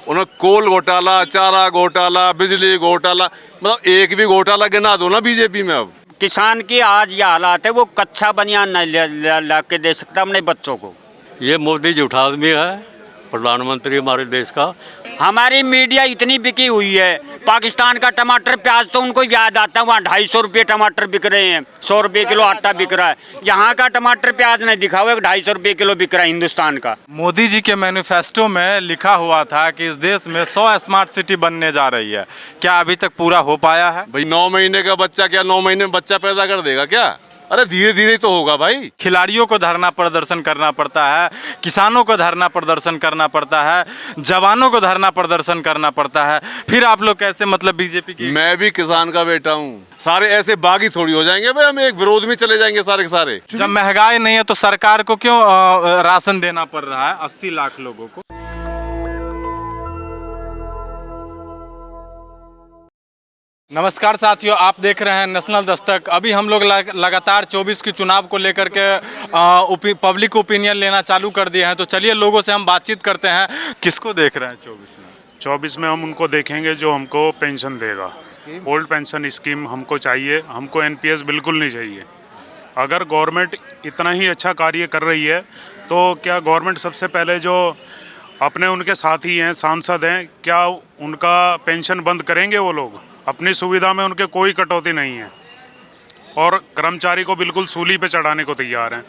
उन्होंने कोल घोटाला, चारा घोटाला, बिजली घोटाला, मतलब एक भी घोटाला गिना दो ना बीजेपी में। अब किसान की आज ये हालात है, वो कच्चा बनियान नहीं ला के दे सकता अपने बच्चों को। ये मोदी झूठा आदमी है, प्रधानमंत्री हमारे देश का। हमारी मीडिया इतनी बिकी हुई है, पाकिस्तान का टमाटर प्याज तो उनको याद आता है, वहाँ 250 रुपये टमाटर बिक रहे हैं, 100 रुपये किलो आटा बिक रहा है। यहाँ का टमाटर प्याज नहीं दिखा हुआ, 250 रुपये किलो बिक रहा है हिंदुस्तान का। मोदी जी के मैनिफेस्टो में लिखा हुआ था कि इस देश में 100 स्मार्ट सिटी बनने जा रही है, क्या अभी तक पूरा हो पाया है? भाई 9 महीने का बच्चा क्या 9 महीने में बच्चा पैदा कर देगा क्या? अरे धीरे धीरे तो होगा भाई। खिलाड़ियों को धरना प्रदर्शन करना पड़ता है, किसानों को धरना प्रदर्शन करना पड़ता है, जवानों को धरना प्रदर्शन करना पड़ता है, फिर आप लोग कैसे मतलब बीजेपी की? मैं भी किसान का बेटा हूँ, सारे ऐसे बागी थोड़ी हो जाएंगे भाई, हम एक विरोध में चले जाएंगे सारे के सारे। जब महंगाई नहीं है तो सरकार को क्यों राशन देना पड़ रहा है 80 लाख लोगों को? नमस्कार साथियों, आप देख रहे हैं नेशनल दस्तक। अभी हम लोग लगातार 24 की चुनाव को लेकर के पब्लिक ओपिनियन लेना चालू कर दिए हैं, तो चलिए लोगों से हम बातचीत करते हैं। किसको देख रहे हैं 24 में? 24 में हम उनको देखेंगे जो हमको पेंशन देगा। ओल्ड पेंशन स्कीम हमको चाहिए, हमको एनपीएस बिल्कुल नहीं चाहिए। अगर गवर्नमेंट इतना ही अच्छा कार्य कर रही है तो क्या गवर्नमेंट सबसे पहले जो अपने उनके साथी हैं, सांसद हैं, क्या उनका पेंशन बंद करेंगे? वो लोग अपनी सुविधा में उनके कोई कटौती नहीं है और कर्मचारी को बिल्कुल सूली पे चढ़ाने को तैयार हैं।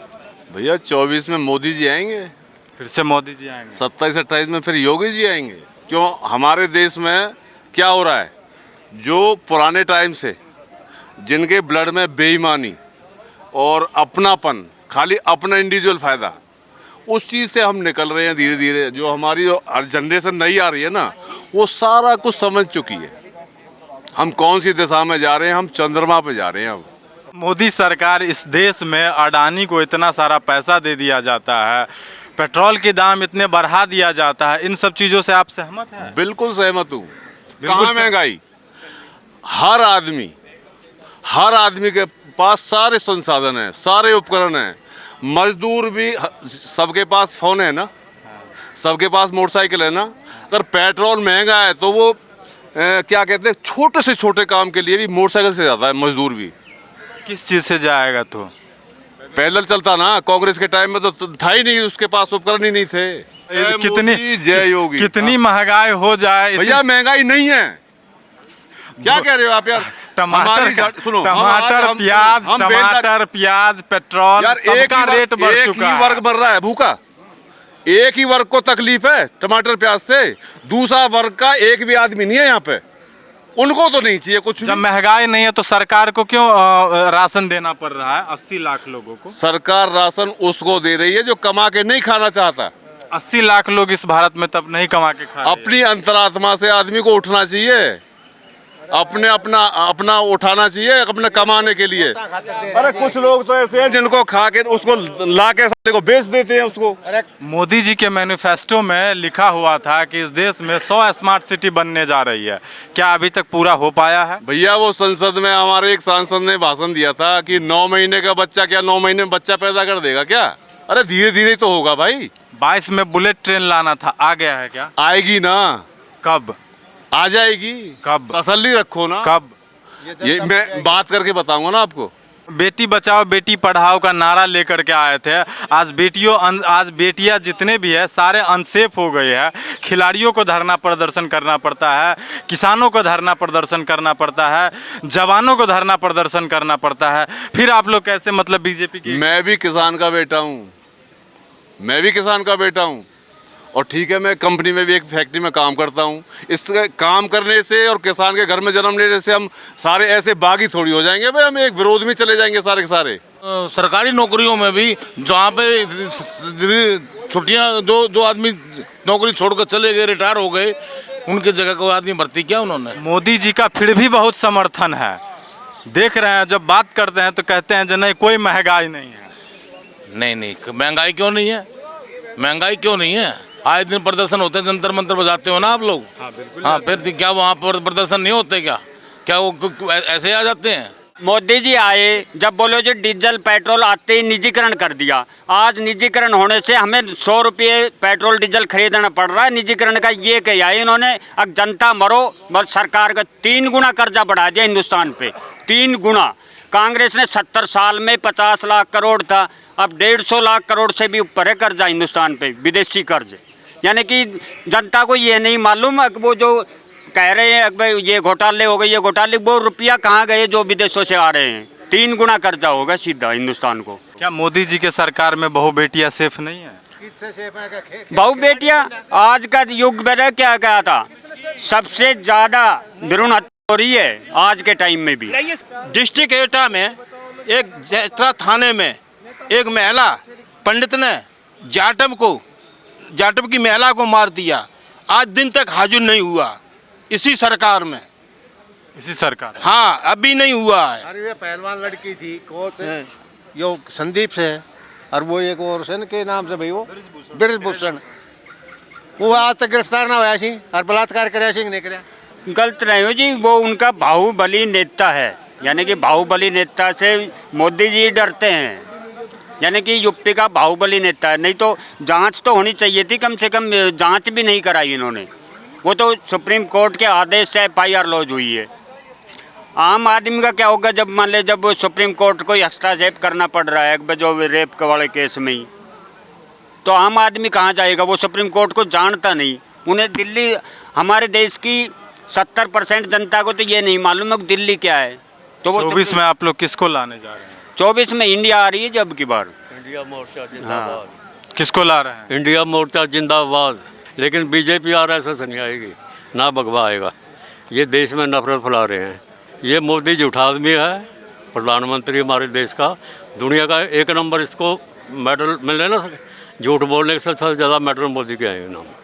भैया 24 में मोदी जी आएंगे, फिर से मोदी जी आएंगे। 27-28 में फिर योगी जी आएंगे। क्यों? हमारे देश में क्या हो रहा है, जो पुराने टाइम से जिनके ब्लड में बेईमानी और अपनापन, खाली अपना इंडिविजुअल फायदा, उस चीज़ से हम निकल रहे हैं धीरे धीरे। जो हमारी जो जनरेशन नई आ रही है ना, वो सारा कुछ समझ चुकी है हम कौन सी दिशा में जा रहे हैं, हम चंद्रमा पे जा रहे हैं। अब मोदी सरकार, इस देश में अडानी को इतना सारा पैसा दे दिया जाता है, पेट्रोल के दाम इतने बढ़ा दिया जाता है, इन सब चीज़ों से आप सहमत हैं? बिल्कुल सहमत हूँ। कहाँ महंगाई? हर आदमी के पास सारे संसाधन हैं, सारे उपकरण हैं। मजदूर भी, सबके पास फोन है ना, सबके पास मोटरसाइकिल है ना। अगर पेट्रोल महंगा है तो वो क्या कहते हैं, छोटे से छोटे काम के लिए भी मोटरसाइकिल से जाता है मजदूर भी। किस चीज़ से जाएगा? तो पैदल चलता ना। कांग्रेस के टाइम में तो था ही नहीं, उसके पास उपकरण ही नहीं थे। जय योगी। कितनी महंगाई हो जाए भैया, महंगाई नहीं है। क्या कह रहे हो आप यार? सुनो, टमाटर, प्याज, पेट्रोल, सबका रेट बढ़ चुका है। वर्ग बढ़ रहा है भूखा, एक ही वर्ग को तकलीफ है टमाटर प्याज से, दूसरा वर्ग का एक भी आदमी नहीं है यहाँ पे, उनको तो नहीं चाहिए कुछ। जब महंगाई नहीं है तो सरकार को क्यों राशन देना पड़ रहा है 80 लाख लोगों को? सरकार राशन उसको दे रही है जो कमा के नहीं खाना चाहता। 80 लाख लोग इस भारत में तब नहीं कमा के खा रहे हैं। अपनी अंतरात्मा से आदमी को उठना चाहिए, अपना उठाना चाहिए अपने कमाने के लिए। अरे कुछ लोग तो ऐसे हैं जिनको खा के उसको ला के को बेच देते हैं उसको। मोदी जी के मैनिफेस्टो में लिखा हुआ था कि इस देश में 100 स्मार्ट सिटी बनने जा रही है, क्या अभी तक पूरा हो पाया है? भैया, वो संसद में हमारे एक सांसद ने भाषण दिया था कि 9 महीने का बच्चा क्या 9 महीने में बच्चा पैदा कर देगा क्या? अरे धीरे धीरे तो होगा भाई। 22 में बुलेट ट्रेन लाना था, आ गया है क्या? आएगी ना। कब आ जाएगी? कब? तसल्ली रखो ना। कब? ये मैं बात करके बताऊंगा ना आपको। बेटी बचाओ बेटी पढ़ाओ का नारा लेकर के आए थे। आज बेटियां जितने भी है सारे अनसेफ हो गए हैं। खिलाड़ियों को धरना प्रदर्शन करना पड़ता है, किसानों को धरना प्रदर्शन करना पड़ता है, जवानों को धरना प्रदर्शन करना पड़ता है, फिर आप लोग कैसे मतलब बीजेपी की? मैं भी किसान का बेटा हूँ, और ठीक है, मैं कंपनी में भी एक फैक्ट्री में काम करता हूँ। इस काम करने से और किसान के घर में जन्म लेने से हम सारे ऐसे बागी थोड़ी हो जाएंगे भाई, हम एक विरोध में चले जाएंगे सारे के सारे। सरकारी नौकरियों में भी जहाँ पे छुट्टियाँ, जो आदमी नौकरी छोड़कर चले गए, रिटायर हो गए, उनके जगह को आदमी भर्ती किया उन्होंने। मोदी जी का फिर भी बहुत समर्थन है, देख रहे हैं। जब बात करते हैं तो कहते हैं जो नहीं, कोई महंगाई नहीं है। नहीं, महंगाई क्यों नहीं है? महंगाई क्यों नहीं है? आए दिन प्रदर्शन होते हैं, जंतर मंतर बजाते हो ना आप लोग। हाँ, फिर क्या वहाँ पर प्रदर्शन नहीं होते क्या? क्या वो ऐसे आ जाते हैं? मोदी जी आए जब बोलो जो डीजल पेट्रोल आते ही निजीकरण कर दिया। आज निजीकरण होने से हमें 100 रुपये पेट्रोल डीजल खरीदना पड़ रहा है। निजीकरण का ये किया है इन्होंने, अब जनता मरो, बस सरकार का 3 गुना कर्जा बढ़ा दिया हिंदुस्तान पे, 3 गुना। कांग्रेस ने 70 साल में 50 लाख करोड़ था, अब 150 लाख करोड़ से भी ऊपर है कर्जा हिंदुस्तान पे, विदेशी कर्ज। यानी कि जनता को ये नहीं मालूम है कि वो जो कह रहे हैं भाई ये घोटाले हो गए, ये घोटाले, वो रुपया कहाँ गए जो विदेशों से आ रहे हैं। 3 गुना कर्जा होगा सीधा हिंदुस्तान को। क्या मोदी जी के सरकार में बहू बेटियां सेफ नहीं है? बहू बेटियां आज का युग में क्या कहा था, सबसे ज्यादा भ्रूण हत्या हो रही है आज के टाइम में भी। डिस्ट्रिक्ट एटा में एक जैतरा थाने में एक महिला पंडित ने जाटव की महिला को मार दिया, आज दिन तक हाजिर नहीं हुआ इसी सरकार में। इसी सरकार? हाँ, अभी नहीं हुआ है। अरे ये पहलवान लड़की थी कोच यो संदीप से, और वो एक और सेन के नाम से भाई वो ब्रिजभूषण, वो आज तक गिरफ्तार ना होया सी और बलात्कार कराया सी नहीं कराया। गलत नहीं हो जी, वो उनका बाहुबली नेता है, यानी कि बाहुबली नेता से मोदी जी डरते हैं, यानी कि यूपी का बाहुबली नेता है। नहीं तो जांच तो होनी चाहिए थी, कम से कम जांच भी नहीं कराई इन्होंने। वो तो सुप्रीम कोर्ट के आदेश से FIR लॉन्च हुई है। आम आदमी का क्या होगा जब मान ले जब सुप्रीम कोर्ट को हस्तक्षेप करना पड़ रहा है जो रेप वाले केस में ही, तो आम आदमी कहाँ जाएगा? वो सुप्रीम कोर्ट को जानता नहीं। उन्हें दिल्ली, हमारे देश की 70% जनता को तो ये नहीं मालूम है दिल्ली क्या है। तो वो 24 में आप लोग किसको लाने जा रहे हैं? 24 में इंडिया आ रही है जब की बार। इंडिया मोर्चा जिंदाबाद। किसको ला रहे हैं? इंडिया मोर्चा जिंदाबाद। लेकिन बीजेपी RSS नहीं आएगी, ना भगवा आएगा। ये देश में नफरत फैला रहे हैं। ये मोदी झूठा आदमी है, प्रधानमंत्री हमारे देश का, दुनिया का 1 नंबर इसको मेडल मिले ना, झूठ बोलने से सबसे ज़्यादा मेडल मोदी के आएंगे नाम।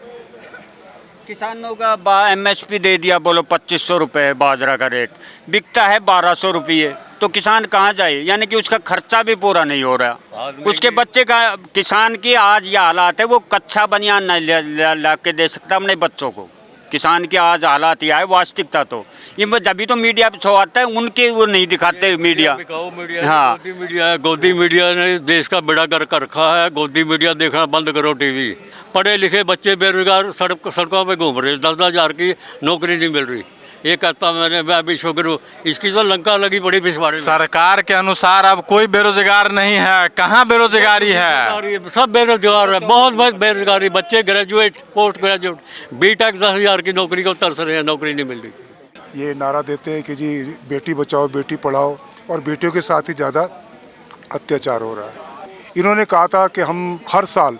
किसानों का MSP दे दिया, बोलो 2500 रुपये बाजरा का रेट, बिकता है 1200 रुपये, तो किसान कहाँ जाए? यानी कि उसका खर्चा भी पूरा नहीं हो रहा। उसके बच्चे का, किसान की आज ये हालात है, वो कच्चा बनियान नहीं ला के दे सकता अपने बच्चों को। किसान की आज हालात यह है, वास्तविकता तो ये जब तो मीडिया पे शो आता है, उनके वो नहीं दिखाते मीडिया। हाँ, गोदी मीडिया ने देश का बेड़ा कर रखा है। गोदी मीडिया देखना बंद करो, टीवी। पढ़े लिखे बच्चे बेरोजगार सड़कों पे घूम रहे, 10-10 हज़ार की नौकरी नहीं मिल रही। ये कहता मैं अभी शुक्र हूँ, इसकी तो लंका लगी बड़ी पिछवाड़े में। सरकार के अनुसार अब कोई बेरोजगार नहीं है। कहाँ बेरोजगारी है? सब बेरोजगार है, बहुत बेरोजगारी। बच्चे ग्रेजुएट, पोस्ट ग्रेजुएट, BTech 10 हज़ार की नौकरी को तरस रहे हैं, नौकरी नहीं मिल रही। ये नारा देते हैं कि जी बेटी बचाओ बेटी पढ़ाओ, और बेटियों के साथ ही ज़्यादा अत्याचार हो रहा है। इन्होंने कहा था कि हम हर साल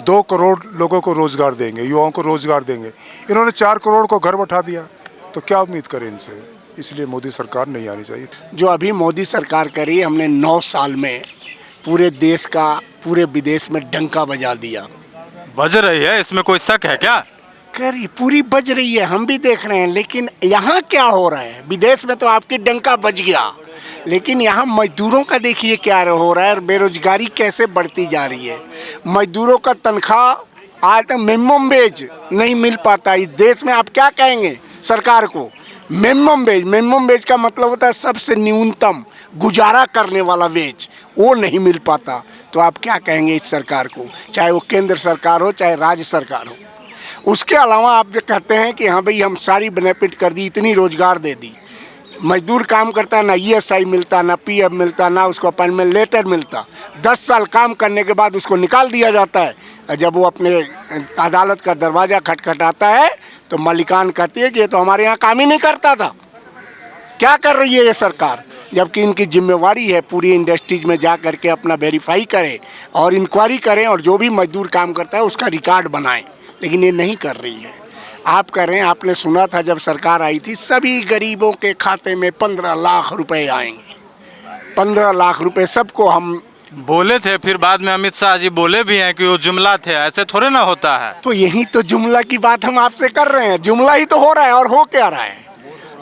2 करोड़ लोगों को रोज़गार देंगे, युवाओं को रोज़गार देंगे। इन्होंने 4 करोड़ को घर बैठा दिया, तो क्या उम्मीद करें इनसे? इसलिए मोदी सरकार नहीं आनी चाहिए। जो अभी मोदी सरकार करी, हमने 9 साल में पूरे देश का, पूरे विदेश में डंका बजा दिया। बज रही है, इसमें कोई शक है क्या? करी पूरी बज रही है, हम भी देख रहे हैं। लेकिन यहाँ क्या हो रहा है? विदेश में तो आपकी डंका बज गया, लेकिन यहाँ मजदूरों का देखिए क्या हो रहा है, और बेरोजगारी कैसे बढ़ती जा रही है। मजदूरों का तनख्वाह आज तक मिनिमम वेज नहीं मिल पाता इस देश में। आप क्या कहेंगे सरकार को? मिनिमम वेज का मतलब होता है सबसे न्यूनतम गुजारा करने वाला वेज, वो नहीं मिल पाता। तो आप क्या कहेंगे इस सरकार को, चाहे वो केंद्र सरकार हो चाहे राज्य सरकार हो? उसके अलावा आप जो कहते हैं कि हाँ भाई हम सारी बेनिफिट कर दी, इतनी रोजगार दे दी, मजदूर काम करता ना ESI मिलता, ना PF मिलता, ना उसको अपॉइंटमेंट लेटर मिलता। 10 साल काम करने के बाद उसको निकाल दिया जाता है। जब वो अपने अदालत का दरवाज़ा खटखटाता है तो मालिकान कहती है कि ये तो हमारे यहाँ काम ही नहीं करता था। क्या कर रही है ये सरकार? जबकि इनकी जिम्मेवारी है पूरी इंडस्ट्रीज में जा कर के अपना वेरीफाई करें और इंक्वायरी करें, और जो भी मजदूर काम करता है उसका रिकॉर्ड बनाएं, लेकिन ये नहीं कर रही है। आप कर रहे हैं। आपने सुना था जब सरकार आई थी, सभी गरीबों के खाते में 15 लाख रुपए आएंगे। 15 लाख रुपए सबको हम बोले थे, फिर बाद में अमित शाह जी बोले भी हैं कि वो जुमला थे। ऐसे थोड़े ना होता है। तो यही तो जुमला की बात हम आपसे कर रहे हैं। जुमला ही तो हो रहा है, और हो क्या रहा है?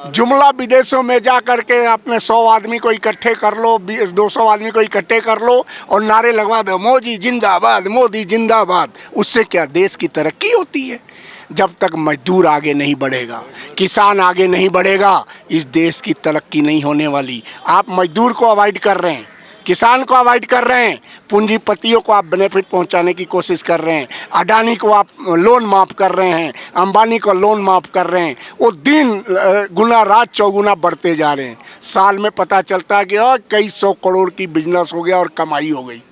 जुमला विदेशों में जा करके अपने 100 आदमी को इकट्ठे कर लो, 200 आदमी को इकट्ठे कर लो और नारे लगवा दो, मोदी जिंदाबाद, मोदी जिंदाबाद। उससे क्या देश की तरक्की होती है? जब तक मजदूर आगे नहीं बढ़ेगा, किसान आगे नहीं बढ़ेगा, इस देश की तरक्की नहीं होने वाली। आप मजदूर को अवॉइड कर रहे हैं, किसान को अवॉइड कर रहे हैं, पूंजीपतियों को आप बेनिफिट पहुंचाने की कोशिश कर रहे हैं, अडानी को आप लोन माफ़ कर रहे हैं, अंबानी को लोन माफ़ कर रहे हैं। वो दिन गुना रात चौगुना बढ़ते जा रहे हैं। साल में पता चलता है कि कई 100 करोड़ की बिजनेस हो गया और कमाई हो गई।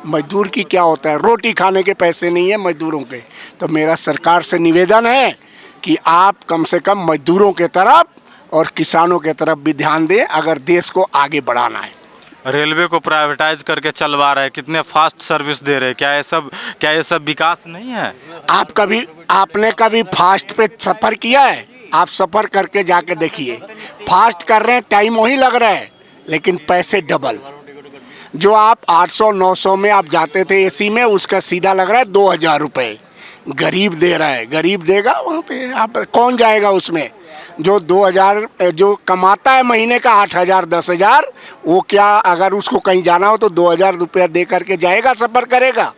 मजदूर की क्या होता है, रोटी खाने के पैसे नहीं है मजदूरों के। तो मेरा सरकार से निवेदन है कि आप कम से कम मजदूरों के तरफ और किसानों के तरफ भी ध्यान दें अगर देश को आगे बढ़ाना है। रेलवे को प्राइवेटाइज करके चलवा रहे हैं, कितने फास्ट सर्विस दे रहे हैं, क्या ये सब विकास नहीं है? आपने कभी फास्ट पे सफ़र किया है? आप सफ़र करके जाके देखिए, फास्ट कर रहे हैं, टाइम वही लग रहा है लेकिन पैसे डबल। जो आप 800-900 में आप जाते थे एसी में, उसका सीधा लग रहा है 2000 रुपये। गरीब दे रहा है, गरीब देगा वहाँ पे, आप कौन जाएगा उसमें? जो 2000 जो कमाता है महीने का 8000 10,000, वो क्या अगर उसको कहीं जाना हो तो 2000 रुपया दे करके जाएगा, सफ़र करेगा?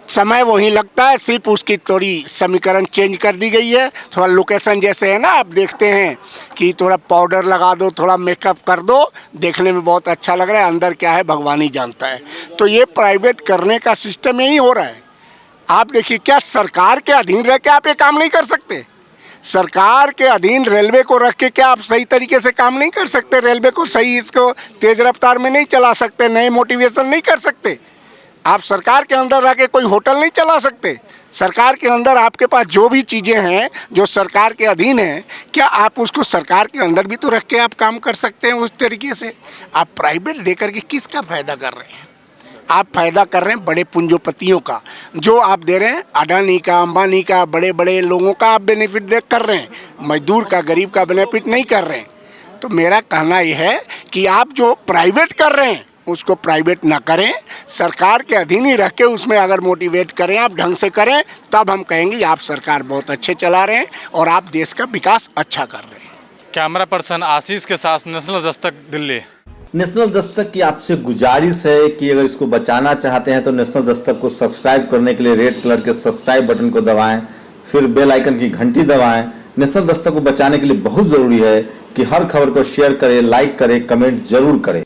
समय वही लगता है, सिर्फ उसकी थोड़ी समीकरण चेंज कर दी गई है। थोड़ा लोकेशन जैसे है ना, आप देखते हैं कि थोड़ा पाउडर लगा दो, थोड़ा मेकअप कर दो, देखने में बहुत अच्छा लग रहा है, अंदर क्या है भगवान ही जानता है। तो ये प्राइवेट करने का सिस्टम यही हो रहा है। आप देखिए, क्या सरकार के अधीन रह के आप ये काम नहीं कर सकते? सरकार के अधीन रेलवे को रख के क्या आप सही तरीके से काम नहीं कर सकते? रेलवे को सही, इसको तेज रफ्तार में नहीं चला सकते, नए मोटिवेशन नहीं कर सकते? आप सरकार के अंदर रह के कोई होटल नहीं चला सकते? सरकार के अंदर आपके पास जो भी चीज़ें हैं जो सरकार के अधीन हैं, क्या आप उसको सरकार के अंदर भी तो रख के आप काम कर सकते हैं उस तरीके से? आप प्राइवेट देकर के किसका फ़ायदा कर रहे हैं? आप फ़ायदा कर रहे हैं बड़े पूंजीपतियों का। जो आप दे रहे हैं अडानी का, अंबानी का, बड़े बड़े लोगों का आप बेनिफिट दे कर रहे हैं, मजदूर का, गरीब का बेनिफिट नहीं कर रहे हैं। तो मेरा कहना यह है कि आप जो प्राइवेट कर रहे हैं उसको प्राइवेट ना करें, सरकार के अधीन ही रख के उसमें अगर मोटिवेट करें, आप ढंग से करें, तब हम कहेंगे आप सरकार बहुत अच्छे चला रहे हैं और आप देश का विकास अच्छा कर रहे हैं। कैमरा पर्सन आशीष के साथ नेशनल दस्तक, दिल्ली। नेशनल दस्तक की आपसे गुजारिश है कि अगर इसको बचाना चाहते हैं तो नेशनल दस्तक को सब्सक्राइब करने के लिए रेड कलर के सब्सक्राइब बटन को दबाएं, फिर बेल आइकन की घंटी दबाएं। नेशनल दस्तक को बचाने के लिए बहुत ज़रूरी है कि हर खबर को शेयर करें, लाइक करें, कमेंट जरूर करें।